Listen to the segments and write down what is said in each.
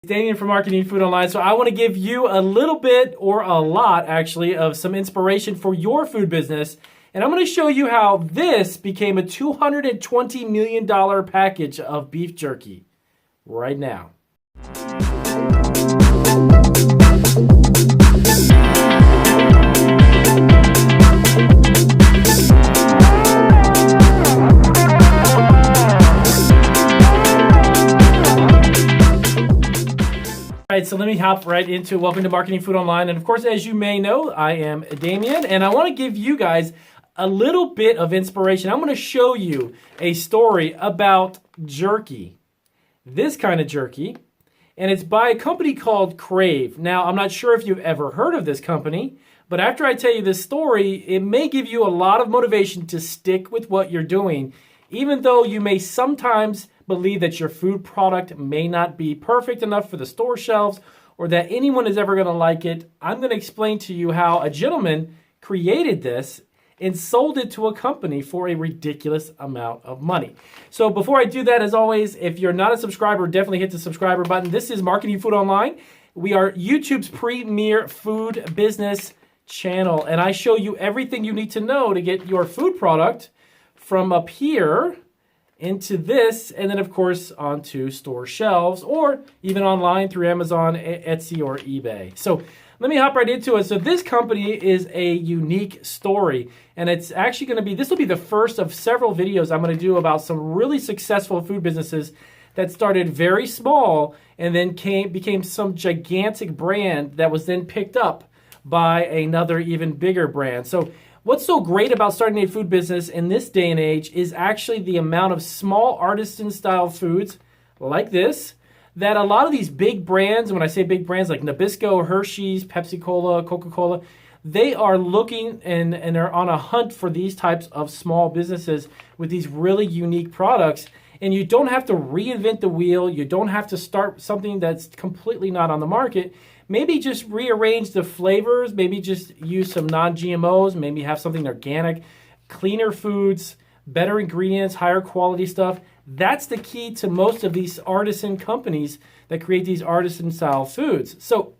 Damian from Marketing Food Online. So I want to give you a little bit, or a lot actually, of some inspiration for your food business. And I'm going to show you how this became a $220 million package of beef jerky right now. All right, so let me hop right into welcome to Marketing Food Online. And of course, as you may know, I am Damian, and I want to give you guys a little bit of inspiration. I'm going to show you a story about jerky, this kind of jerky, and it's by a company called Crave. Now, I'm not sure if you've ever heard of this company, but after I tell you this story, it may give you a lot of motivation to stick with what you're doing, even though you may sometimes believe that your food product may not be perfect enough for the store shelves or that anyone is ever going to like it. I'm going to explain to you how a gentleman created this and sold it to a company for a ridiculous amount of money. So before I do that, as always, if you're not a subscriber, definitely hit the subscriber button. This is Marketing Food Online. We are YouTube's premier food business channel, and I show you everything you need to know to get your food product from up here into this, and then of course onto store shelves, or even online through Amazon, Etsy, or eBay. So let me hop right into it. So this company is a unique story, and it's actually going to be, this will be the first of several videos I'm going to do about some really successful food businesses that started very small and then became some gigantic brand that was then picked up by another even bigger brand. So what's so great about starting a food business in this day and age is actually the amount of small artisan-style foods like this that a lot of these big brands, and when I say big brands like Nabisco, Hershey's, Pepsi-Cola, Coca-Cola, they are looking and are on a hunt for these types of small businesses with these really unique products. And you don't have to reinvent the wheel. You don't have to start something that's completely not on the market. Maybe just rearrange the flavors, maybe just use some non-GMOs, maybe have something organic, cleaner foods, better ingredients, higher quality stuff. That's the key to most of these artisan companies that create these artisan-style foods. So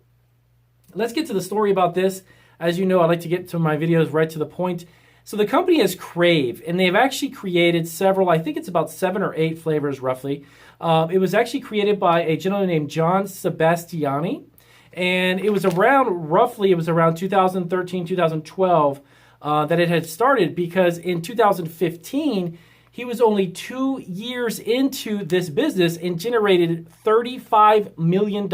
let's get to the story about this. As you know, I like to get to my videos right to the point. So the company is Crave, and they've actually created several, I think it's about 7 or 8 flavors roughly. It was actually created by a gentleman named John Sebastiani. And it was around, roughly, it was around 2013, 2012 that it had started, because in 2015, he was only 2 years into this business and generated $35 million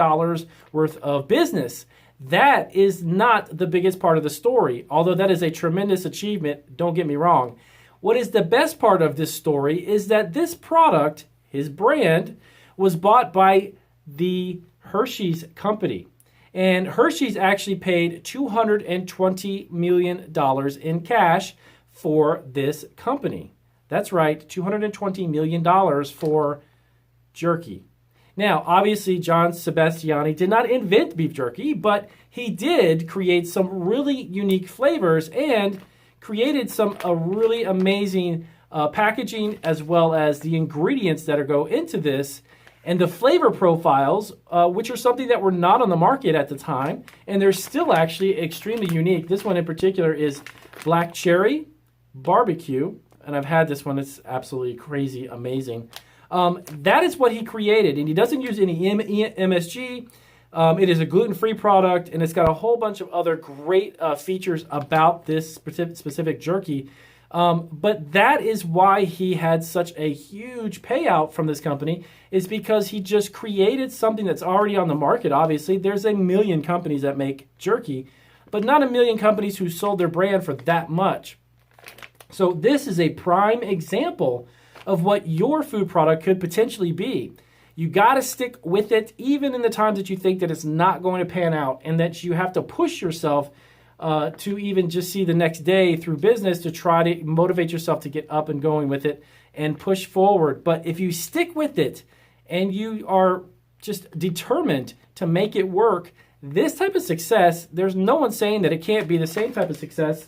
worth of business. That is not the biggest part of the story, although that is a tremendous achievement, don't get me wrong. What is the best part of this story is that this product, his brand, was bought by the Hershey's company. And Hershey's actually paid $220 million in cash for this company. That's right, $220 million for jerky. Now, obviously, John Sebastiani did not invent beef jerky, but he did create some really unique flavors and created some really amazing packaging, as well as the ingredients that go into this. And the flavor profiles, which are something that were not on the market at the time, and they're still actually extremely unique. This one in particular is black cherry barbecue, and I've had this one. It's absolutely crazy, amazing. That is what he created, and he doesn't use any MSG. It is a gluten-free product, and it's got a whole bunch of other great features about this specific jerky. But that is why he had such a huge payout from this company, is because he just created something that's already on the market. Obviously, there's a million companies that make jerky, but not a million companies who sold their brand for that much. So this is a prime example of what your food product could potentially be. You got to stick with it, even in the times that you think that it's not going to pan out, and that you have to push yourself to even just see the next day through business to try to motivate yourself to get up and going with it and push forward. But if you stick with it and you are just determined to make it work, this type of success, there's no one saying that it can't be the same type of success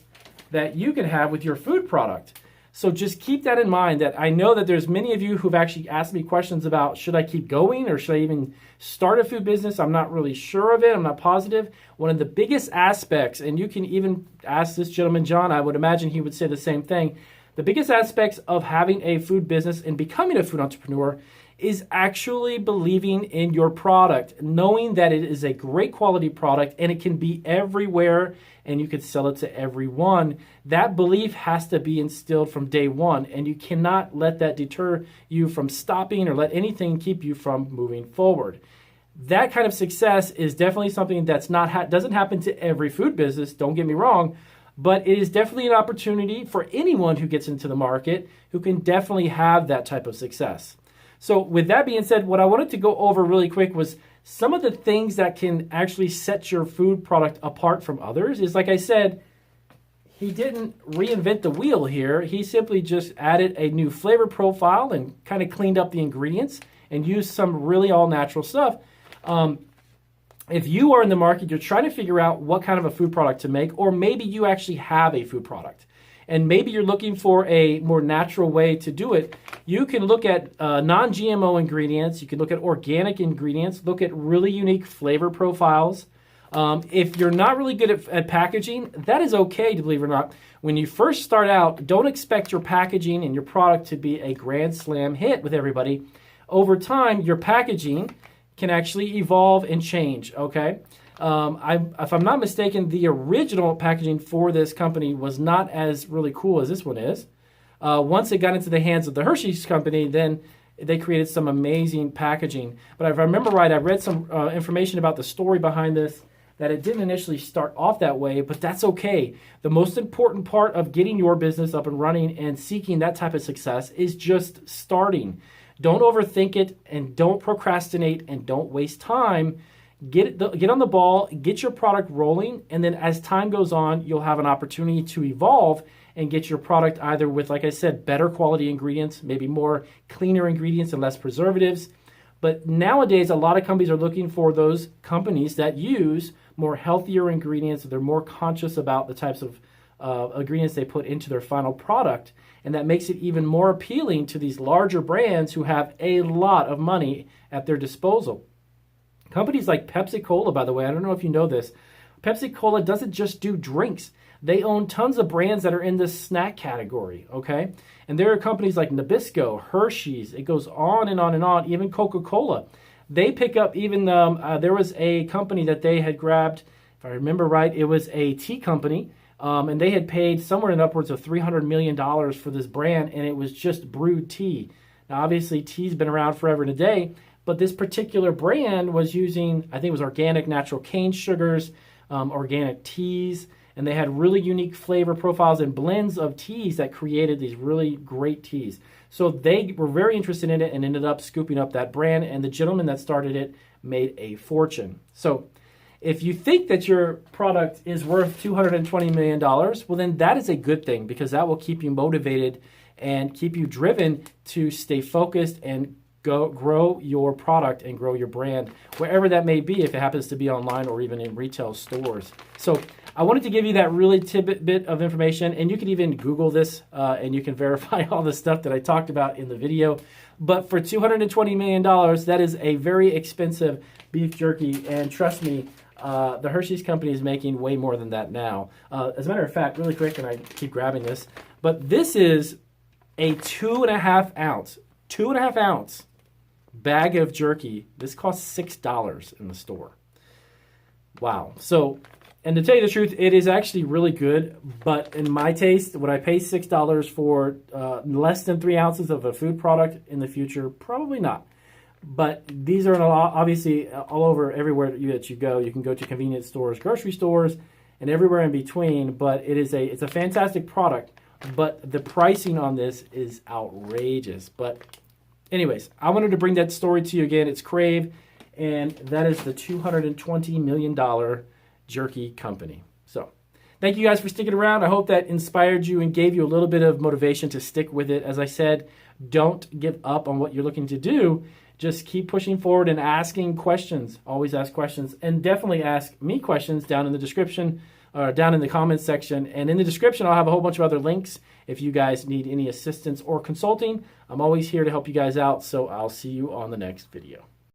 that you can have with your food product. So just keep that in mind, that I know that there's many of you who've actually asked me questions about, should I keep going or should I even start a food business? I'm not really sure of it. I'm not positive. One of the biggest aspects, and you can even ask this gentleman, John, I would imagine he would say the same thing. The biggest aspects of having a food business and becoming a food entrepreneur is actually believing in your product, knowing that it is a great quality product and it can be everywhere and you can sell it to everyone. That belief has to be instilled from day one, and you cannot let that deter you from stopping or let anything keep you from moving forward. That kind of success is definitely something that's doesn't happen to every food business, don't get me wrong, but it is definitely an opportunity for anyone who gets into the market who can definitely have that type of success. So with that being said, what I wanted to go over really quick was some of the things that can actually set your food product apart from others. Is, like I said, he didn't reinvent the wheel here. He simply just added a new flavor profile and kind of cleaned up the ingredients and used some really all natural stuff. If you are in the market, you're trying to figure out what kind of a food product to make, or maybe you actually have a food product, and maybe you're looking for a more natural way to do it, you can look at non-GMO ingredients. You can look at organic ingredients, look at really unique flavor profiles. If you're not really good at packaging, that is okay, to believe it or not. When you first start out, don't expect your packaging and your product to be a grand slam hit with everybody. Over time, your packaging can actually evolve and change, okay? If I'm not mistaken, the original packaging for this company was not as really cool as this one is. Once it got into the hands of the Hershey's company, then they created some amazing packaging. But if I remember right, I read some information about the story behind this, that it didn't initially start off that way, but that's okay. The most important part of getting your business up and running and seeking that type of success is just starting. Don't overthink it, and don't procrastinate, and don't waste time. Get on the ball, get your product rolling, and then as time goes on, you'll have an opportunity to evolve and get your product either with, like I said, better quality ingredients, maybe more cleaner ingredients and less preservatives. But nowadays, a lot of companies are looking for those companies that use more healthier ingredients. They're more conscious about the types of ingredients they put into their final product, and that makes it even more appealing to these larger brands who have a lot of money at their disposal. Companies like Pepsi-Cola, by the way, I don't know if you know this, Pepsi-Cola doesn't just do drinks. They own tons of brands that are in the snack category, okay? And there are companies like Nabisco, Hershey's, it goes on and on and on, even Coca-Cola. They pick up even, there was a company that they had grabbed, if I remember right, it was a tea company, and they had paid somewhere in upwards of $300 million for this brand, and it was just brewed tea. Now, obviously, tea's been around forever and a day, but this particular brand was using, I think it was organic natural cane sugars, organic teas, and they had really unique flavor profiles and blends of teas that created these really great teas. So they were very interested in it and ended up scooping up that brand, and the gentleman that started it made a fortune. So if you think that your product is worth $220 million, well, then that is a good thing, because that will keep you motivated and keep you driven to stay focused and grow your product and grow your brand, wherever that may be, if it happens to be online or even in retail stores. So I wanted to give you that really tidbit of information, and you can even Google this and you can verify all the stuff that I talked about in the video. But for $220 million, that is a very expensive beef jerky, and trust me, the Hershey's company is making way more than that now. As a matter of fact, really quick, and I keep grabbing this, but this is a 2.5 ounce bag of jerky. This costs $6 in the store. Wow. So, and to tell you the truth, it is actually really good, but in my taste, would I pay $6 for less than 3 ounces of a food product in the future? Probably not. But these are obviously all over, everywhere that you go. You can go to convenience stores, grocery stores, and everywhere in between, but it's a fantastic product, but the pricing on this is outrageous. But anyways, I wanted to bring that story to you again. It's Crave, and that is the $220 million jerky company. So thank you guys for sticking around. I hope that inspired you and gave you a little bit of motivation to stick with it. As I said, don't give up on what you're looking to do. Just keep pushing forward and asking questions. Always ask questions, and definitely ask me questions down in the description down in the comments section. And in the description, I'll have a whole bunch of other links if you guys need any assistance or consulting. I'm always here to help you guys out, so I'll see you on the next video.